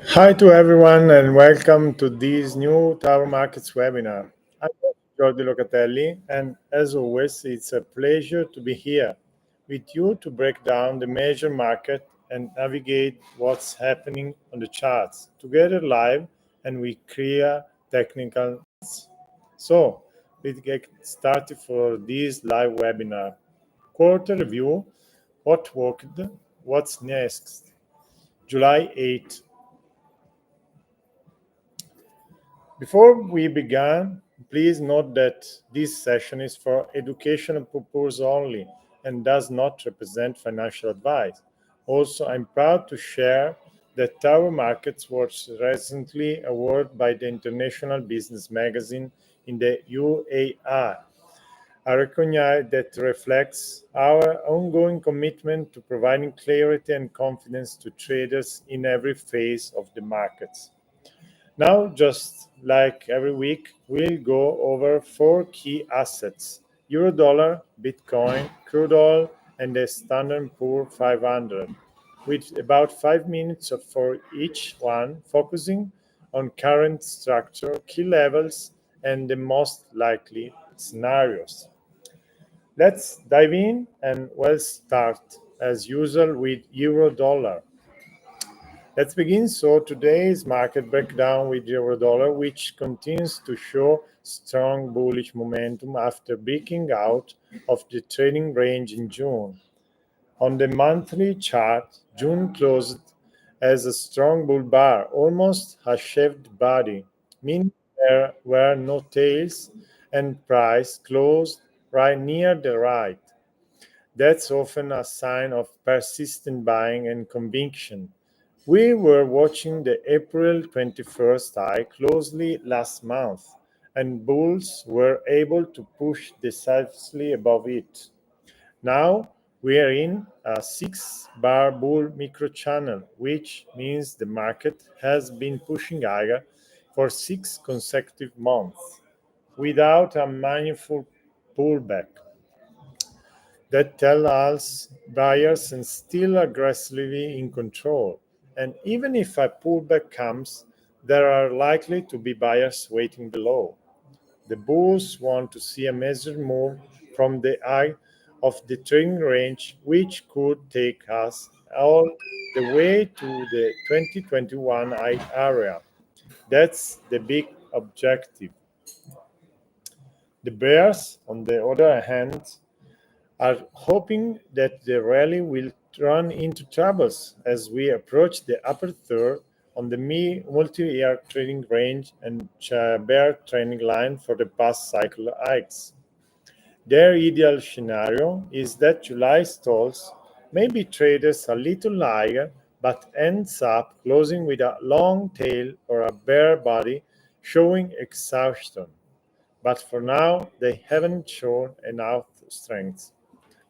Hi to everyone and welcome to this new Tower Markets webinar. I'm Jordi Locatelli and as always it's a pleasure to be here with you to break down the major market and navigate what's happening on the charts together live and with clear technical. So let's get started for this live webinar. Quarter review, what worked, what's next. July 8th. Before we begin, please note that this session is for educational purposes only and does not represent financial advice. Also, I'm proud to share that Tower Markets was recently awarded by the International Business Magazine in the UAE. I recognize that reflects our ongoing commitment to providing clarity and confidence to traders in every phase of the markets. Now, just like every week, we'll go over four key assets: Eurodollar, Bitcoin, crude oil, and the Standard Poor 500, with about 5 minutes for each one, focusing on current structure, key levels, and the most likely scenarios. Let's dive in and we'll start as usual with Eurodollar. Let's begin. So today's market breakdown with Eurodollar, which continues to show strong bullish momentum after breaking out of the trading range in June. On the monthly chart, June closed as a strong bull bar, almost a shaved body, meaning there were no tails and price closed right near the right. That's often a sign of persistent buying and conviction. We were watching the April 21st high closely last month, and bulls were able to push decisively above it. Now we are in a 6 bar bull microchannel, which means the market has been pushing higher for 6 consecutive months without a meaningful pullback. That tell us buyers are still aggressively in control. And even if a pullback comes, there are likely to be buyers waiting below. The bulls want to see a measured move from the high of the trading range, which could take us all the way to the 2021 high area. That's the big objective. The bears, on the other hand, are hoping that the rally will run into troubles as we approach the upper third on the multi-year trading range and bear trending line for the past cycle hikes. Their ideal scenario is that July stalls, maybe traders a little higher, but ends up closing with a long tail or a bare body showing exhaustion. But for now, they haven't shown enough strength.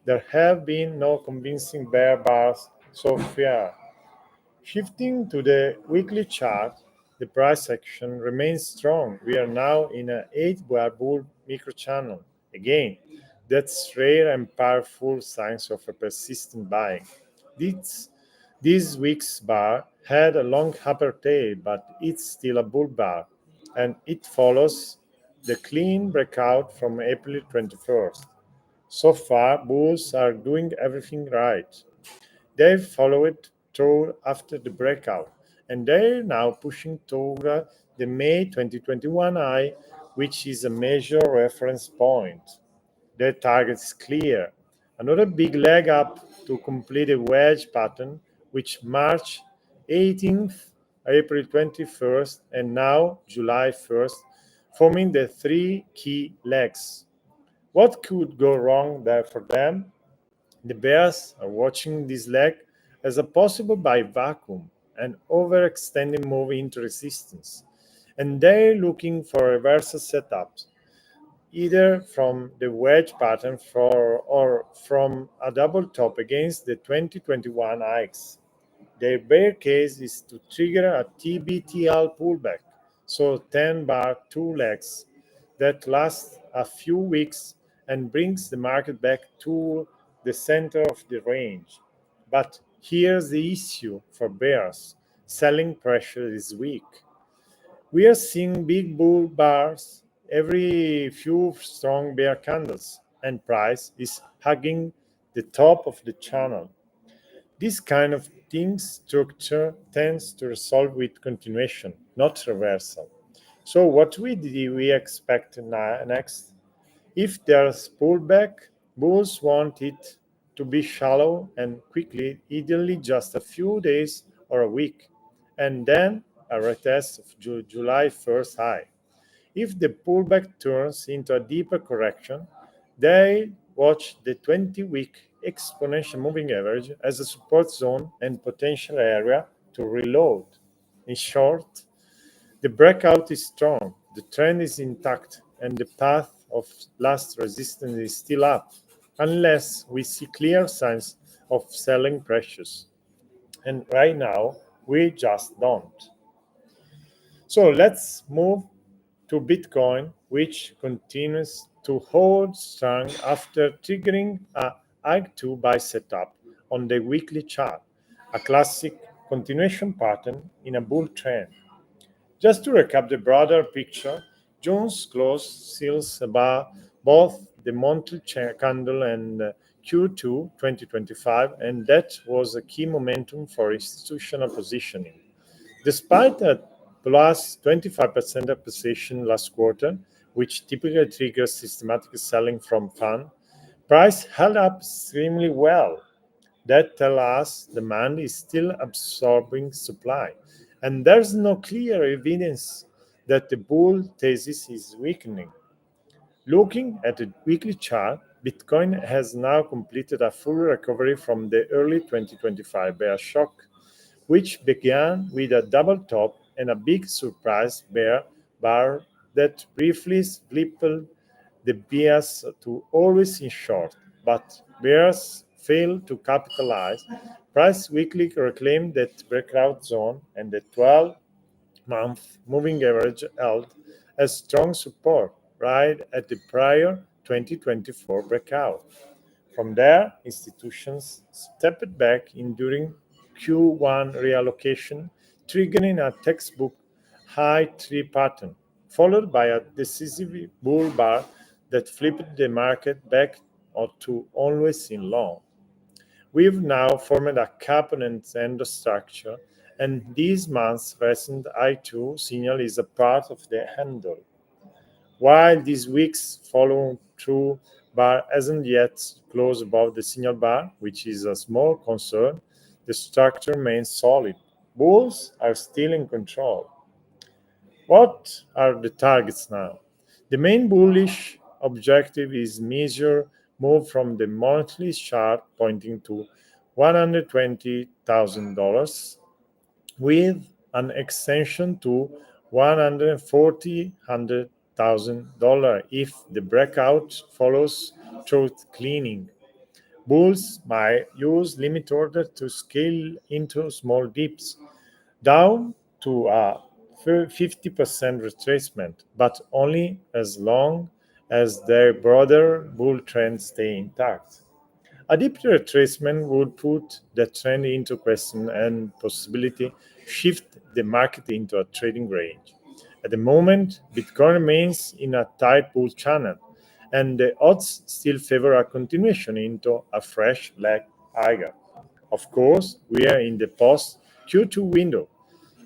There have been no convincing bear bars so far. Shifting to the weekly chart, the price action remains strong. We are now in an 8 bar bull microchannel. Again, that's rare and powerful signs of a persistent buying. This, this week's bar had a long upper tail, but it's still a bull bar, and it follows the clean breakout from April 21st. So far, bulls are doing everything right. They've followed through after the breakout, and they're now pushing toward the May 2021 high, which is a major reference point. Their target is clear. Another big leg up to complete a wedge pattern, which March 18th April 21st, and now July 1st, forming the three key legs. What could go wrong there for them? The bears are watching this leg as a possible buy vacuum, an overextending move into resistance, and they're looking for reversal setups, either from the wedge pattern or from a double top against the 2021 hikes. Their bear case is to trigger a TBTL pullback, so 10 bar 2 legs that lasts a few weeks and brings the market back to the center of the range. But here's the issue for bears: selling pressure is weak. We are seeing big bull bars every few strong bear candles, and price is hugging the top of the channel. This kind of thing structure tends to resolve with continuation, not reversal. So what do we expect next? If there's pullback, bulls want it to be shallow and quickly, ideally just a few days or a week, and then a retest of July 1st high. If the pullback turns into a deeper correction, they watch the 20-week exponential moving average as a support zone and potential area to reload. In short, the breakout is strong, the trend is intact, and the path of last resistance is still up, unless we see clear signs of selling pressures. And right now, we just don't. So let's move to Bitcoin, which continues to hold strong after triggering a I2 buy setup on the weekly chart, a classic continuation pattern in a bull trend. Just to recap the broader picture, Jones closed sales above both the monthly candle and Q2 2025, and that was a key momentum for institutional positioning. Despite a plus 25% appreciation last quarter, which typically triggers systematic selling from fund, price held up extremely well. That tells us demand is still absorbing supply, and there's no clear evidence that the bull thesis is weakening. Looking at the weekly chart, Bitcoin has now completed a full recovery from the early 2025 bear shock, which began with a double top and a big surprise bear bar that briefly flipped the bias to always in short, but bears failed to capitalize. Price weekly reclaimed that breakout zone, and the 12-month moving average held as strong support right at the prior 2024 breakout. From there, institutions stepped back in during Q1 reallocation, triggering a textbook high tree pattern, followed by a decisive bull bar that flipped the market back to always in long. We've now formed a component endostructure, and this month's recent I2 signal is a part of the handle. While this week's follow through bar hasn't yet closed above the signal bar, which is a small concern, the structure remains solid. Bulls are still in control. What are the targets now? The main bullish objective is measure move from the monthly chart pointing to $120,000 with an extension to $140,000 if the breakout follows through cleaning. Bulls might use limit order to scale into small dips down to a 50% retracement, but only as long as their broader bull trend stay intact. A deep retracement would put the trend into question and possibility shift the market into a trading range. At the moment, Bitcoin remains in a tight bull channel, and the odds still favor a continuation into a fresh leg higher. Of course, we are in the post Q2 window,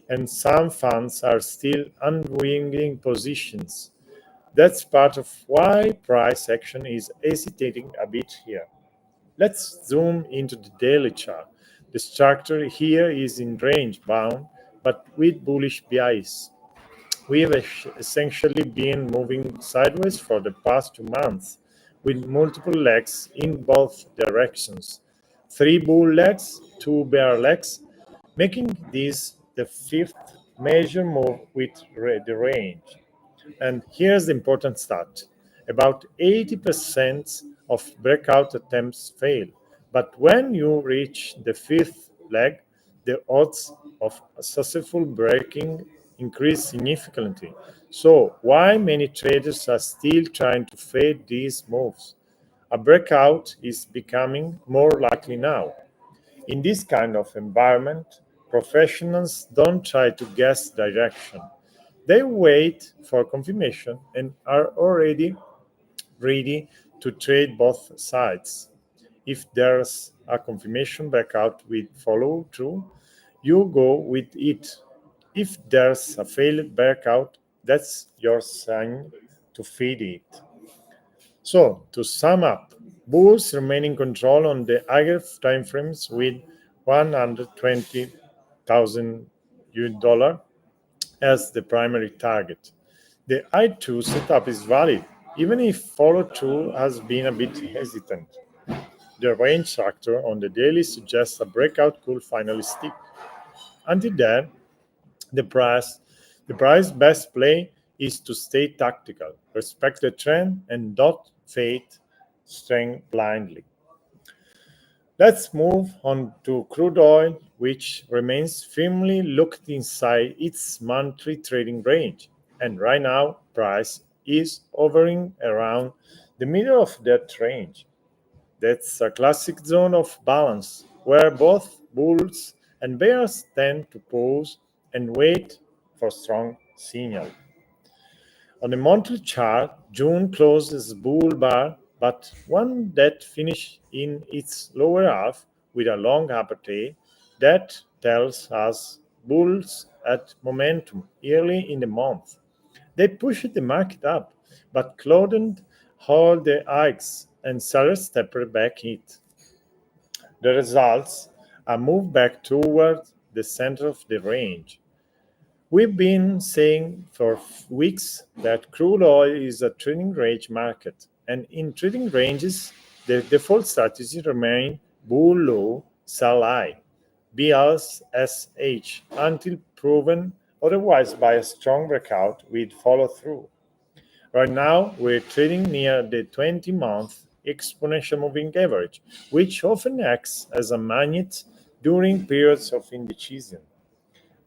and some funds are still unwinding positions. That's part of why price action is hesitating a bit here. Let's zoom into the daily chart. The structure here is in range bound but with bullish bias. We have essentially been moving sideways for the past 2 months, with multiple legs in both directions. Three bull legs, two bear legs, making this the fifth major move with the range. And here's the important stat: about 80% of breakout attempts fail. But when you reach the fifth leg, the odds of a successful breaking increase significantly. So, why many traders are still trying to fade these moves? A breakout is becoming more likely now. In this kind of environment, professionals don't try to guess direction. They wait for confirmation and are already ready to trade both sides. If there's a confirmation breakout with follow through, you go with it. If there's a failed breakout, that's your sign to feed it. So, to sum up, bulls remain in control on the higher timeframes with 120,000 US dollar as the primary target. The I2 setup is valid, even if follow through has been a bit hesitant. The range structure on the daily suggests a breakout could finally stick. Until then, the price the price best play is to stay tactical, respect the trend, and don't fade strength blindly. Let's move on to crude oil, which remains firmly locked inside its monthly trading range. And right now, price is hovering around the middle of that range. That's a classic zone of balance where both bulls and bears tend to pause and wait for strong signal. On the monthly chart, June closed as bull bar, but one that finished in its lower half with a long upper T. That tells us bulls at momentum early in the month. They pushed the market up, but couldn't hold the hikes, and sellers stepped back it. The results are moved back toward the center of the range. We've been saying for weeks that crude oil is a trading range market, and in trading ranges, the default strategy remains bull low, sell high, BLSH, until proven otherwise by a strong breakout with follow through. Right now, we're trading near the 20-month exponential moving average, which often acts as a magnet during periods of indecision.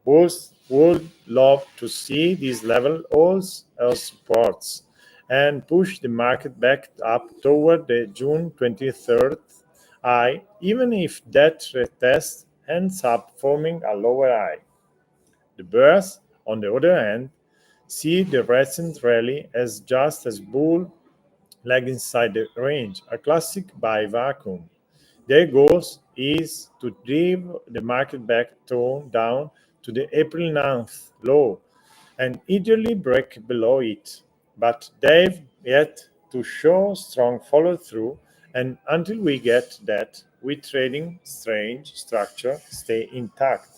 Bulls would love to see this level also as supports and push the market back up toward the June 23rd high, even if that retest ends up forming a lower high. The bears, on the other hand, see the recent rally as just as bull lag inside the range, a classic buy vacuum. Their goal is to drive the market back down to the April 9th low and ideally break below it. But they've yet to show strong follow through, and until we get that, we trading strange structure stay intact.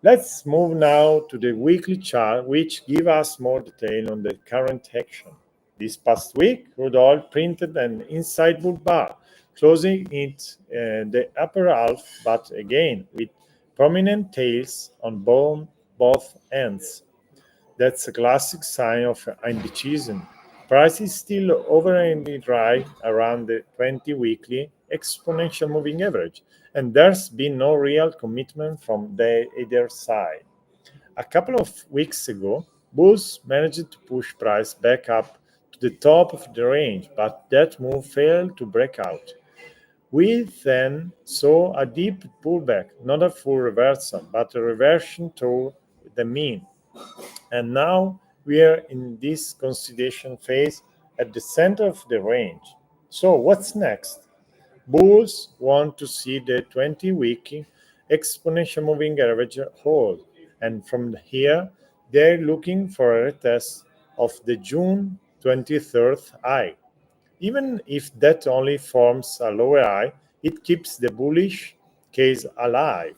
Let's move now to the weekly chart, which give us more detail on the current action. This past week, crude oil printed an inside bull bar, closing it the upper half, but again with prominent tails on both ends. That's a classic sign of indecision. Price is still overhanging right around the 20 weekly exponential moving average, and there's been no real commitment from either side. A couple of weeks ago, bulls managed to push price back up to the top of the range, but that move failed to break out. We then saw a deep pullback, not a full reversal, but a reversion to the mean. And now we are in this consolidation phase at the center of the range. So, what's next? Bulls want to see the 20-week exponential moving average hold, and from here, they're looking for a retest of the June 23rd high. Even if that only forms a lower high, it keeps the bullish case alive.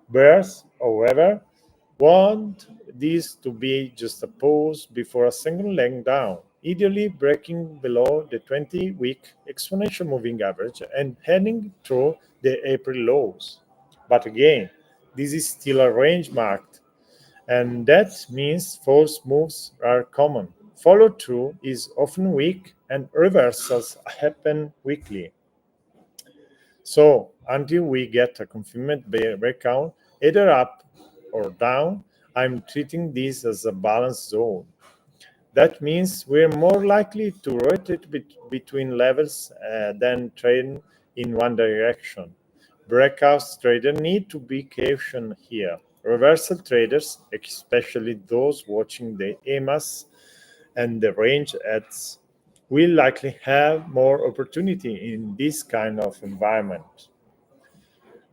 Bears, however, want this to be just a pause before a single leg down, ideally breaking below the 20-week exponential moving average and heading through the April lows. But again, this is still a range marked, and that means false moves are common. Follow through is often weak, and reversals happen weekly. So until we get a confirmed breakout, either up or down, I'm treating this as a balance zone. That means we're more likely to rotate between levels than trade in one direction. Breakouts traders need to be cautious here. Reversal traders, especially those watching the EMAs and the range ads, will likely have more opportunity in this kind of environment.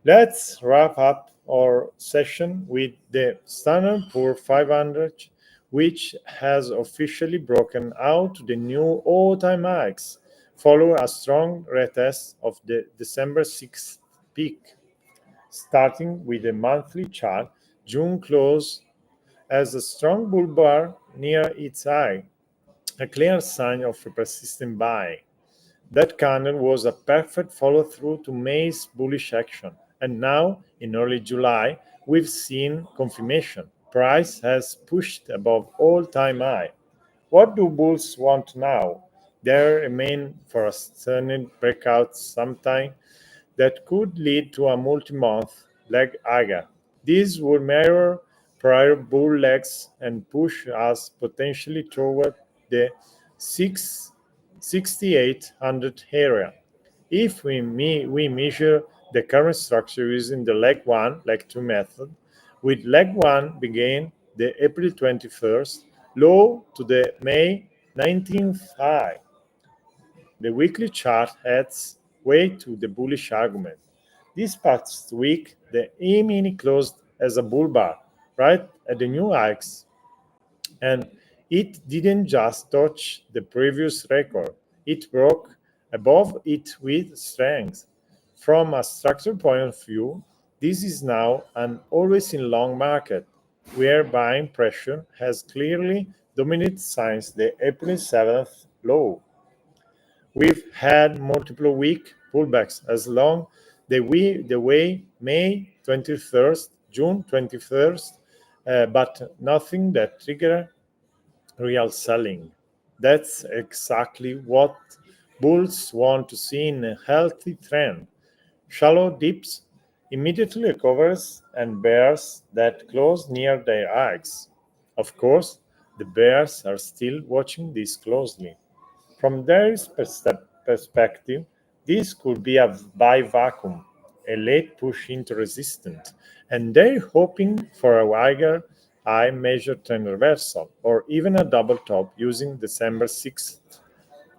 Let's wrap up our session with the Standard Poor 500, which has officially broken out to the new all-time highs, following a strong retest of the December 6th peak. Starting with the monthly chart, June closed as a strong bull bar near its high, a clear sign of a persistent buy. That candle was a perfect follow through to May's bullish action. And now, in early July, we've seen confirmation. Price has pushed above all time high. What do bulls want now? They remain for a stunning breakout sometime that could lead to a multi-month leg higher. These would mirror prior bull legs and push us potentially toward the 6,800 area. If we measure the current structure using the leg 1, leg 2 method, with leg 1 begin the April 21st low to the May 19th high. The weekly chart adds weight to the bullish argument. This past week, the E-mini closed as a bull bar, right at the new highs, and it didn't just touch the previous record, it broke above it with strength. From a structural point of view, this is now an always in long market, where buying pressure has clearly dominated since the April 7th low. We've had multiple week pullbacks as long the way May 21st, June 21st, but nothing that trigger real selling. That's exactly what bulls want to see in a healthy trend. Shallow dips immediately recovers and bears that close near their highs. Of course, the bears are still watching this closely. From their perspective, this could be a buy vacuum, a late push into resistance, and they're hoping for a wider high measure trend reversal or even a double top using December 6th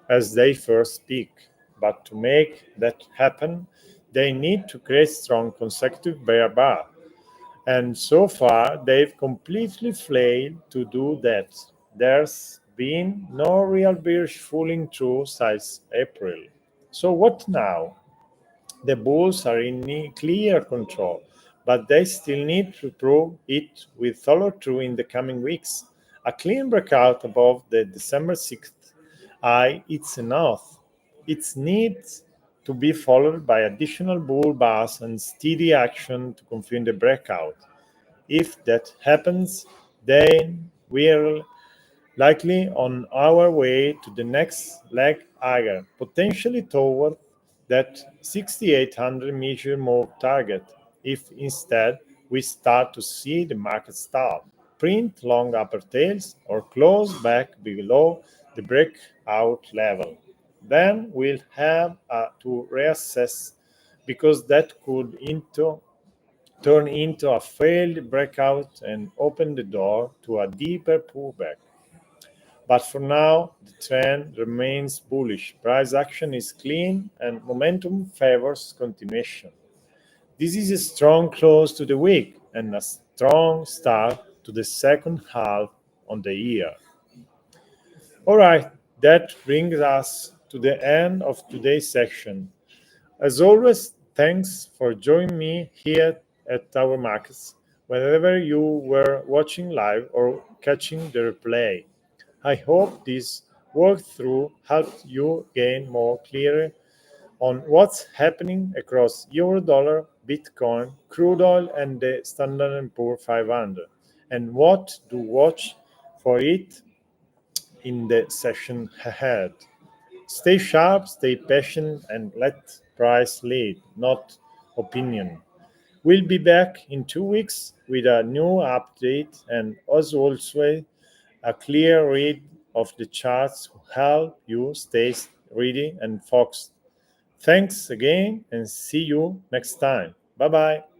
as their first peak. But to make that happen, they need to create strong consecutive bear bar, and so far, they've completely failed to do that. There's been no real bearish fooling through since April. So, what now? The Bulls are in clear control, but they still need to prove it with follow through in the coming weeks. A clean breakout above the December 6th high, it's enough. It needs to be followed by additional bull bars and steady action to confirm the breakout. If that happens, then we're likely on our way to the next leg higher, potentially toward that 6800 measure move target. If instead we start to see the market stop, print long upper tails, or close back below the breakout level, then we'll have to reassess because that could turn into a failed breakout and open the door to a deeper pullback. But for now, the trend remains bullish. Price action is clean and momentum favors continuation. This is a strong close to the week and a strong start to the second half on the year. All right, that brings us to the end of today's section. As always, thanks for joining me here at our markets, whenever you were watching live or catching the replay. I hope this walkthrough helped you gain more clarity on what's happening across euro dollar, Bitcoin, crude oil, and the Standard and Poor 500, and what to watch for it in the session ahead. Stay sharp, stay patient, and let price lead, not opinion. We'll be back in 2 weeks with a new update and, as always, a clear read of the charts to help you stay ready and focused. Thanks again and see you next time. Bye bye.